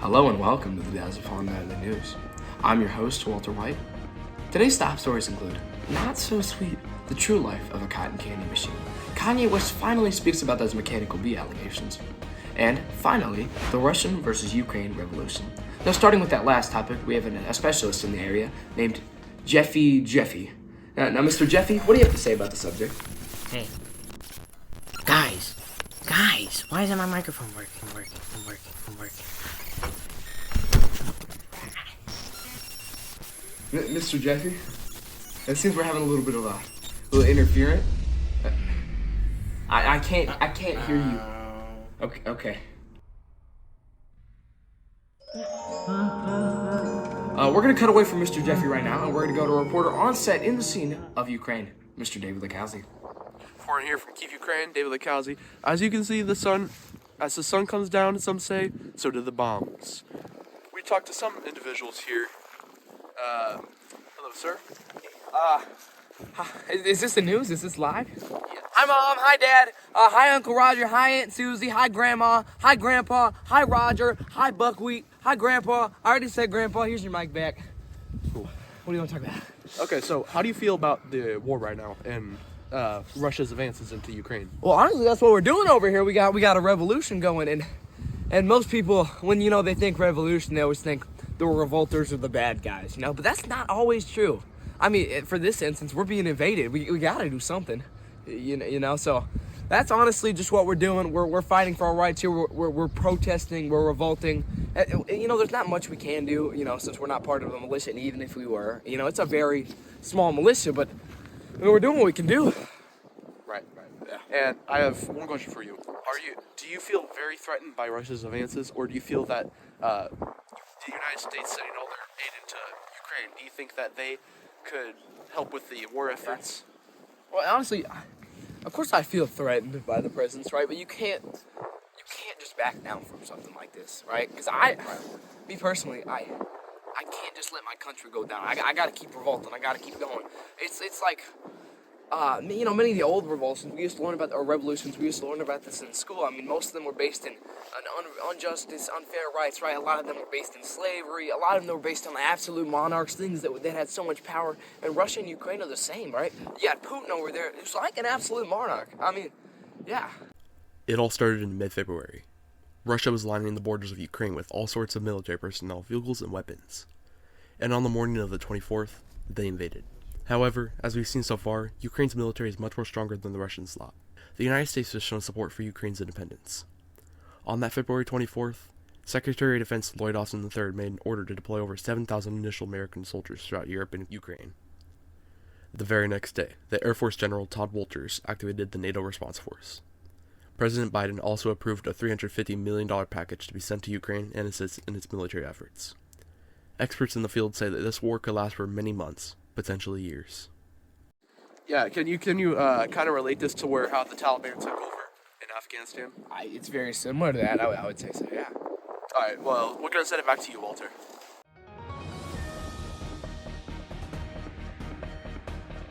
Hello and welcome to the Dazifon Nightly News. I'm your host, Walter White. Today's top stories include Not So Sweet, the true life of a cotton candy machine. Kanye West finally speaks about those mechanical bee allegations. And finally, the Russian versus Ukraine revolution. Now, starting with that last topic, we have a specialist in the area named Jeffy. Now, Mr. Jeffy, what do you have to say about the subject? Hey. Guys, why isn't my microphone working? Mr. Jeffy, it seems we're having a little bit of a little interference. I can't hear you. Okay. We're gonna cut away from Mr. Jeffy right now, and we're gonna go to a reporter on set in the scene of Ukraine, Mr. David Lekowski. Reporting here from Kyiv, Ukraine, David Lekowski. As you can see, as the sun comes down, some say, so do the bombs. We talked to some individuals here. Hello, sir. Is this the news? Is this live? Yeah. Hi, Mom. Hi, Dad. Hi, Uncle Roger. Hi, Aunt Susie. Hi, Grandma. Hi, Grandpa. Hi, Roger. Hi, Buckwheat. Hi, Grandpa. I already said Grandpa. Here's your mic back. Cool. What do you want to talk about? Okay, so how do you feel about the war right now and Russia's advances into Ukraine? Well, honestly, that's what we're doing over here. We got a revolution going, and most people, when they think revolution, they always think the revolters are the bad guys, but that's not always true. I mean, for this instance, we're being invaded. We got to do something, So that's honestly just what we're doing. We're fighting for our rights here. We're protesting. We're revolting. There's not much we can do, since we're not part of a militia. And even if we were, it's a very small militia, but we're doing what we can do. Right. Yeah. And I have one question for you. Do you feel very threatened by Russia's advances, or do you feel that the United States sending all their aid into Ukraine, do you think that they could help with the war efforts? Well, honestly, of course I feel threatened by the presence, right? But you can't just back down from something like this, right? Because me personally, I can't just let my country go down. I got to keep revolting. I got to keep going. It's like, many of the old revolutions, we used to learn about, or revolutions, we used to learn about this in school. I mean, most of them were based in injustice, unfair rights, right? A lot of them were based in slavery. A lot of them were based on absolute monarchs, things that had so much power. And Russia and Ukraine are the same, right? You got Putin over there. It's like an absolute monarch. I mean, yeah. It all started in mid-February. Russia was lining the borders of Ukraine with all sorts of military personnel, vehicles, and weapons. And on the morning of the 24th, they invaded. However, as we've seen so far, Ukraine's military is much more stronger than the Russians thought. The United States has shown support for Ukraine's independence. On that February 24th, Secretary of Defense Lloyd Austin III made an order to deploy over 7,000 initial American soldiers throughout Europe and Ukraine. The very next day, the Air Force General Todd Wolters activated the NATO Response Force. President Biden also approved a $350 million package to be sent to Ukraine and assist in its military efforts. Experts in the field say that this war could last for many months, potentially years. Yeah, can you kind of relate this to how the Taliban took over in Afghanistan? It's very similar to that. I would say so, yeah. All right, well, we're going to send it back to you, Walter.